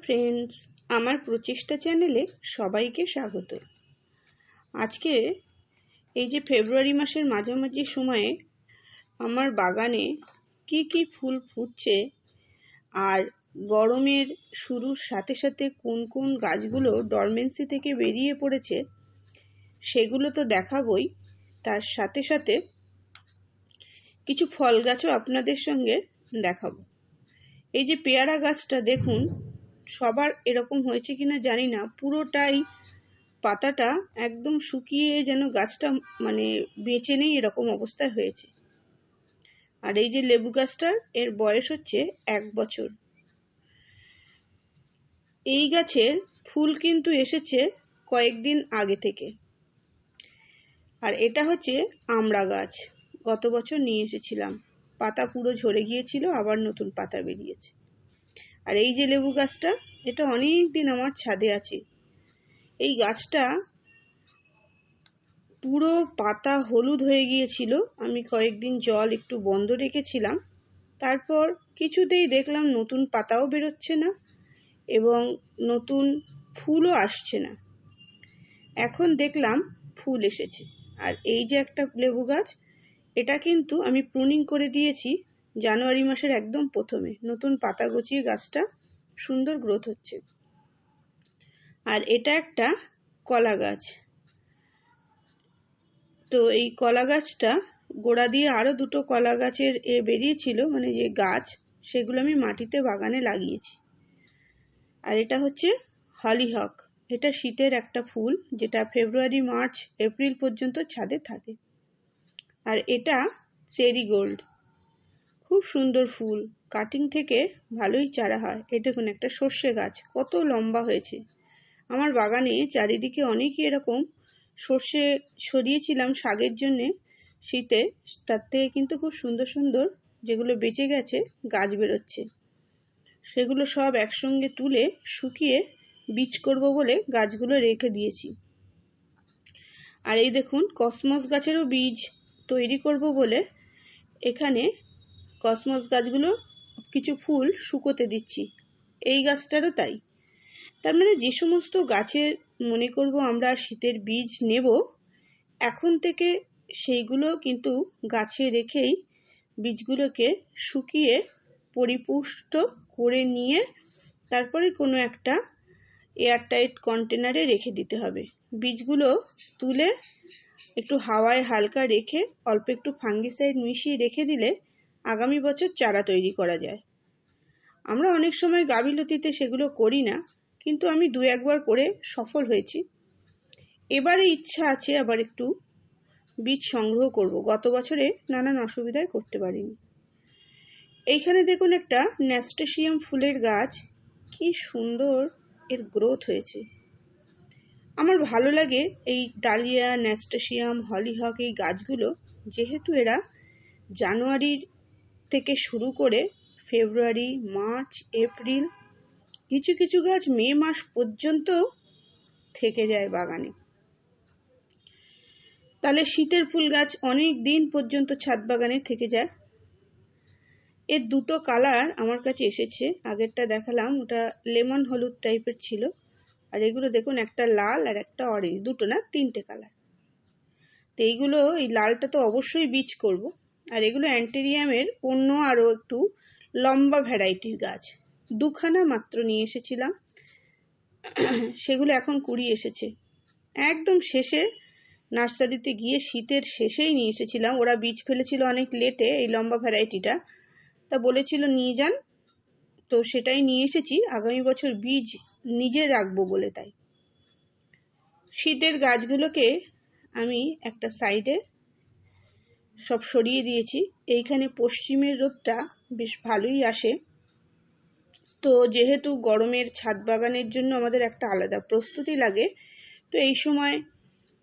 Friends, আমার প্রচেষ্টা চ্যানেলে সবাইকে স্বাগত। আজকে এই যে ফেব্রুয়ারি মাসের মাঝামাঝি সময়ে আমার বাগানে কি কি ফুল ফুটছে আর গরমের শুরুর সাথে সাথে কোন কোন গাছগুলো ডরমেন্সি থেকে বেরিয়ে পড়েছে সেগুলো তো দেখাবই, তার সাথে সাথে কিছু ফল গাছও আপনাদের সঙ্গে দেখাবো। এই যে পেয়ারা গাছটা দেখুন, সবার এরকম হয়েছে কিনা জানি না, পুরোটাই পাতাটা একদম শুকিয়ে যেন গাছটা বেঁচে নেই এরকম অবস্থায় হয়েছে। আর এই যে লেবু গাছটার এর বয়স হচ্ছে 1 বছর। এই গাছের ফুল কিন্তু এসেছে কয়েকদিন আগে থেকে। আর এটা হচ্ছে আমড়া গাছ, গত বছর নিয়ে এসেছিলাম, পাতা পুরো ঝরে গিয়েছিল, আবার নতুন পাতা বেরিয়েছে। আর এই যে লেবু গাছটা, এটা অনেক দিন আমার ছাদে আছে। এই গাছটা পুরো পাতা হলুদ হয়ে গিয়েছিল, আমি কয়েকদিন জল একটু বন্ধ রেখেছিলাম, তারপর কিছুতেই দেখলাম নতুন পাতাও বেরোচ্ছে না এবং নতুন ফুলও আসছে না। এখন দেখলাম ফুল এসেছে। আর এই যে একটা লেবু গাছ, এটা কিন্তু আমি প্রুনিং করে দিয়েছি জানুয়ারি মাসের একদম প্রথমে। নতুন পাতা গজিয়ে গাছটা সুন্দর গ্রোথ হচ্ছে। আর এটা একটা কলা গাছ। তো এই কলা গাছটা গোড়া দিয়ে আরো দুটো কলা গাছের বেরিয়েছিল, যে গাছ, সেগুলো আমি মাটিতে বাগানে লাগিয়েছি। আর এটা হচ্ছে হলিহক। এটা শীতের একটা ফুল, যেটা ফেব্রুয়ারি, মার্চ, এপ্রিল পর্যন্ত ছাদে থাকে। আর এটা চেরি গোল্ড, খুব সুন্দর ফুল, কাটিং থেকে ভালোই চারা হয়। এটা দেখুন একটা সর্ষে গাছ, কত লম্বা হয়েছে। আমার বাগানে চারিদিকে অনেকই এরকম সর্ষে ছড়িয়েছিলাম শাকের জন্যে শীতে, তার থেকে কিন্তু খুব সুন্দর সুন্দর যেগুলো বেঁচে গেছে গাছ বেরোচ্ছে। সেগুলো সব একসঙ্গে তুলে শুকিয়ে বীজ করব বলে গাছগুলো রেখে দিয়েছি। আর এই দেখুন কসমস গাছেরও বীজ তৈরি করব বলে এখানে কসমস গাছগুলো কিছু ফুল শুকোতে দিচ্ছি। এই গাছটারও তাই। তার যে সমস্ত গাছের মনে করব আমরা শীতের বীজ নেব, এখন থেকে সেইগুলো কিন্তু গাছে রেখেই বীজগুলোকে শুকিয়ে পরিপুষ্ট করে নিয়ে তারপরে কোনো একটা এয়ারটাইট কন্টেনারে রেখে দিতে হবে। বীজগুলো তুলে একটু হাওয়ায় হালকা রেখে অল্প একটু ফাঙ্গিসাইড মিশিয়ে রেখে দিলে আগামী বছর চারা তৈরি করা যায়। আমরা অনেক সময় গাফিলতিতে সেগুলো করি না, কিন্তু আমি 2-1 বার করে সফল হয়েছি। এবারে ইচ্ছা আছে আবার একটু বীজ সংগ্রহ করব। গত বছরে নানান অসুবিধায় করতে পারিনি। এইখানে দেখুন একটা ন্যাস্টেশিয়াম ফুলের গাছ, কি সুন্দর এর গ্রোথ হয়েছে। আমার ভালো লাগে এই ডালিয়া, ন্যাস্টেশিয়াম, হলিহক এই গাছগুলো, যেহেতু এরা জানুয়ারির থেকে শুরু করে ফেব্রুয়ারি, মার্চ, এপ্রিল, কিছু কিছু গাছ মে মাস পর্যন্ত থেকে যায় বাগানে। তাহলে শীতের ফুল গাছ অনেক দিন পর্যন্ত ছাদ বাগানে থেকে যায়। এর দুটো কালার আমার কাছে এসেছে। আগেরটা দেখালাম, ওটা লেমন হলুদ টাইপের ছিল, আর এগুলো দেখুন একটা লাল আর একটা অরেঞ্জ, দুটো না 3টে কালার। তো এইগুলো, এই লালটা তো অবশ্যই বীজ করব। আর এগুলো অ্যান্টেরিয়ামের অন্য আরো একটু লম্বা ভ্যারাইটির গাছ, 2খানা মাত্র নিয়ে এসেছিলাম, সেগুলো এখন কুড়ি এসেছে। একদম শেষে নার্সারিতে গিয়ে শীতের শেষেই নিয়ে এসেছিলাম। ওরা বীজ ফেলেছিল অনেক লেটে এই লম্বা ভ্যারাইটিটা, তা বলেছিল নিয়ে যান, তো সেটাই নিয়ে এসেছি। আগামী বছর বীজ নিজে রাখবো বলে। তাই শীতের গাছগুলোকে আমি একটা সাইডে সব সরিয়ে দিয়েছি। এইখানে পশ্চিমের রোদটা বেশ ভালোই আসে। তো যেহেতু গরমের ছাদ বাগানের জন্য আমাদের একটা আলাদা প্রস্তুতি লাগে, তো এই সময়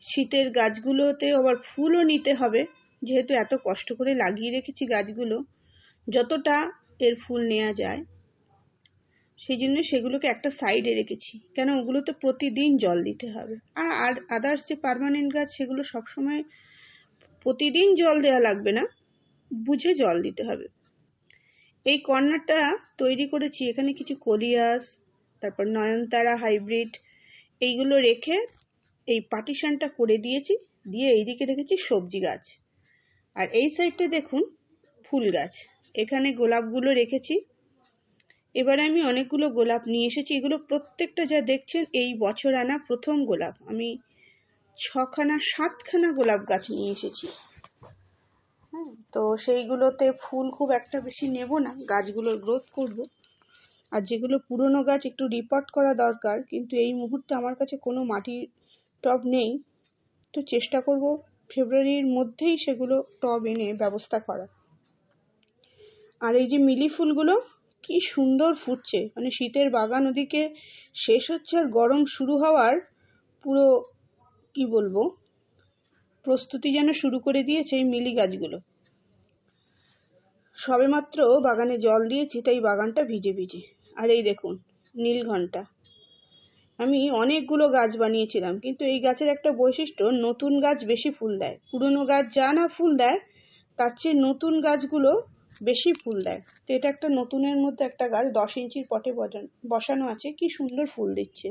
শীতের গাছগুলোতে আবার ফুলও নিতে হবে। যেহেতু এত কষ্ট করে লাগিয়ে রেখেছি গাছগুলো, যতটা এর ফুল নেওয়া যায়, সেই জন্য সেগুলোকে একটা সাইডে রেখেছি। কেন, ওগুলোতে প্রতিদিন জল দিতে হবে। আর আদার্স যে পার্মানেন্ট গাছ, সেগুলো সবসময় প্রতিদিন জল দেওয়া লাগবে না, বুঝে জল দিতে হবে। এই কর্নারটা তৈরি করেছি, এখানে কিছু কোলিয়াস, তারপর নয়নতারা হাইব্রিড, এইগুলো রেখে এই পার্টিশনটা করে দিয়েছি। দিয়ে এইদিকে রেখেছি সবজি গাছ, আর এই সাইডটা দেখুন ফুল গাছ। এখানে গোলাপগুলো রেখেছি। এবারে আমি অনেকগুলো গোলাপ নিয়ে এসেছি। এগুলো প্রত্যেকটা যা দেখছেন এই বছর আনা প্রথম গোলাপ। আমি 7খানা গোলাপ গাছ নিয়ে এসেছি। হ্যাঁ, তো সেইগুলোতে ফুল খুব একটা বেশি নেব না, গাছগুলোর গ্রোথ করব। আর যেগুলো পুরনো গাছ একটু রিপোর্ট করা দরকার, কিন্তু এই মুহূর্তে আমার কাছে কোনো মাটির টব নেই, তো চেষ্টা করব ফেব্রুয়ারির মধ্যেই সেগুলো টব এনে ব্যবস্থা করা। আর এই যে মিলি ফুলগুলো কি সুন্দর ফুটছে, মানে শীতের বাগান ওদিকে শেষ হচ্ছে আর গরম শুরু হওয়ার পুরো কি বলবো প্রস্তুতি যেন শুরু করে দিয়েছে এই মিলি গাছগুলো। সবেমাত্র বাগানে জল দিয়েছি, তাই বাগানটা ভিজে ভিজে। আর এই দেখুন নীলঘণ্টা, আমি অনেকগুলো গাছ বানিয়েছিলাম, কিন্তু এই গাছের একটা বৈশিষ্ট্য, নতুন গাছ বেশি ফুল দেয়। পুরনো গাছ যা না ফুল দেয় তার চেয়ে নতুন গাছগুলো বেশি ফুল দেয়। তো এটা একটা নতুনের মধ্যে একটা গাছ 10 ইঞ্চির পটে বসানো আছে, কি সুন্দর ফুল দিচ্ছে।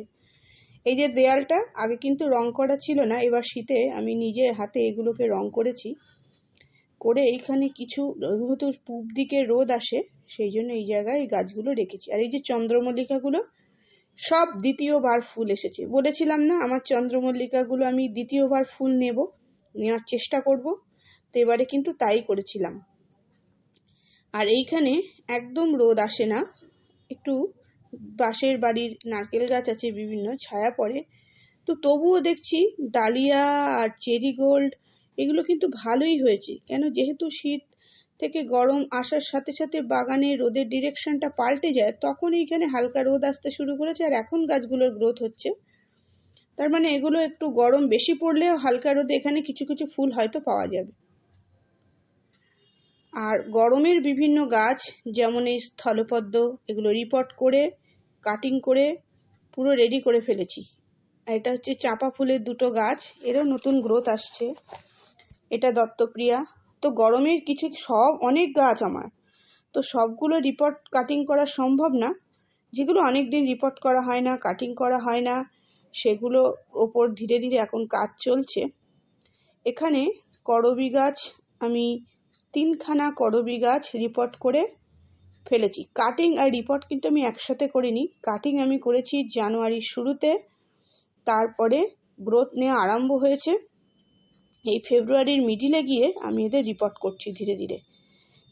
এই যে দেয়ালটা আগে কিন্তু রং করা ছিল না, এবার শীতে আমি নিজে হাতে এগুলোকে রং করেছি। করে এইখানে কিছু, যেহেতু পূব দিকে রোদ আসে সেই জন্য এই জায়গায় এই গাছগুলো রেখেছি। আর এই যে চন্দ্রমল্লিকাগুলো সব দ্বিতীয়বার ফুল এসেছে। বলেছিলাম না আমার চন্দ্রমল্লিকাগুলো আমি দ্বিতীয়বার ফুল নেওয়ার চেষ্টা করব, তো এবারে কিন্তু তাই করেছিলাম। আর এইখানে একদম রোদ আসে না, একটু পাশের বাড়ির নারকেল গাছ আছে, বিভিন্ন ছায়া পড়ে, তো তবুও দেখছি ডালিয়া আর চেরি গোল্ড এগুলো কিন্তু ভালোই হয়েছে। কেন, যেহেতু শীত থেকে গরম আসার সাথে সাথে বাগানে রোদের ডিরেকশনটা পাল্টে যায়, তখন এইখানে হালকা রোদ আসতে শুরু করেছে, আর এখন গাছগুলোর গ্রোথ হচ্ছে। তার মানে এগুলো একটু গরম বেশি পড়লেও হালকা রোদে এখানে কিছু কিছু ফুল হয়তো পাওয়া যাবে। আর গরমের বিভিন্ন গাছ যেমন এই স্থলপদ্ম, এগুলো রিপোর্ট করে কাটিং করে পুরো রেডি করে ফেলেছি। আর এটা হচ্ছে চাঁপা ফুলের দুটো গাছ, এরও নতুন গ্রোথ আসছে। এটা দত্তপ্রিয়া। তো গরমের কিছু অনেক গাছ আমার, তো সবগুলো রিপোর্ট কাটিং করা সম্ভব না। যেগুলো অনেকদিন রিপোর্ট করা হয় না, কাটিং করা হয় না, সেগুলো ওপর ধীরে ধীরে এখন কাজ চলছে। এখানে করবী গাছ আমি 3খানা করবী গাছ রিপোর্ট করে ফেলেছি। কাটিং আর রিপোর্ট কিন্তু আমি একসাথে করিনি, কাটিং আমি করেছি জানুয়ারির শুরুতে, তারপরে গ্রোথ নেওয়া আরম্ভ হয়েছে এই ফেব্রুয়ারির মিডিলে গিয়ে আমি এদের রিপোর্ট করছি ধীরে ধীরে।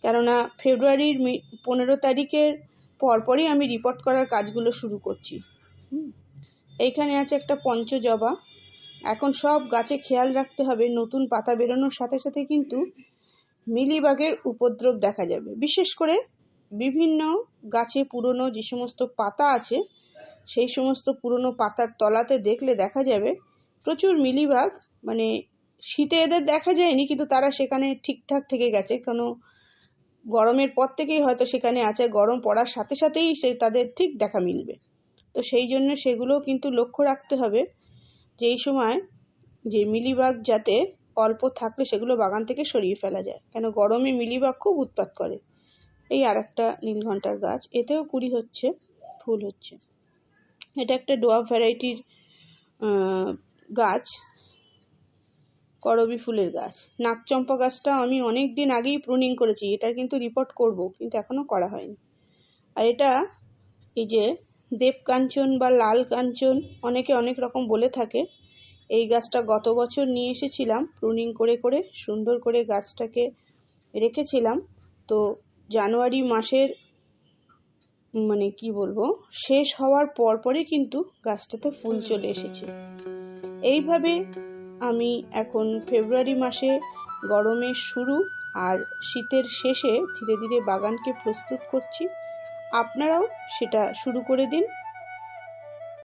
কেননা ফেব্রুয়ারির 15 তারিখের পরপরই আমি রিপোর্ট করার কাজগুলো শুরু করছি। এইখানে আছে একটা পঞ্চজবা। এখন সব গাছে খেয়াল রাখতে হবে, নতুন পাতা বেরোনোর সাথে সাথে কিন্তু মিলিবাগের উপদ্রব দেখা যাবে। বিশেষ করে বিভিন্ন গাছে পুরনো যে সমস্ত পাতা আছে, সেই সমস্ত পুরনো পাতার তলাতে দেখলে দেখা যাবে প্রচুর মিলিবাগ। মানে শীতে এদের দেখা যায়নি, কিন্তু তারা সেখানে ঠিকঠাক থেকে গেছে, কোনো গরমের পর থেকেই হয়তো সেখানে আছে, গরম পড়ার সাথে সাথেই তাদের ঠিক দেখা মিলবে। তো সেই জন্য সেগুলো কিন্তু লক্ষ্য রাখতে হবে যে এই সময় যে মিলিবাগ যাতে অল্প থাকলে সেগুলো বাগান থেকে সরিয়ে ফেলা যায়, কেন গরমে মিলিবাগ খুব উৎপাত করে। এই আর একটা নীলঘণ্টার গাছ, এতেও কুড়ি হচ্ছে, ফুল হচ্ছে। এটা একটা ডোয়ার্ফ ভ্যারাইটির গাছ, করবী ফুলের গাছ। নাকচম্পা গাছটা আমি অনেক দিন আগেই প্রুনিং করেছি, এটা কিন্তু রিপোর্ট করব, কিন্তু এখনো করা হয়নি। আর এটা এই যে দেবকাঞ্চন বা লাল কাঞ্চন, অনেকে অনেক রকম বলে থাকে। এই গাছটা গত বছর নিয়ে এসেছিলাম, প্রুনিং করে করে সুন্দর করে গাছটাকে রেখেছিলাম। তো জানুয়ারি মাসের মানে কি বলবো শেষ হওয়ার পরপরই কিন্তু গাছটাতে ফুল চলে এসেছে। এইভাবে আমি এখন ফেব্রুয়ারি মাসে গরমের শুরু আর শীতের শেষে ধীরে ধীরে বাগানকে প্রস্তুত করছি। আপনারাও সেটা শুরু করে দিন।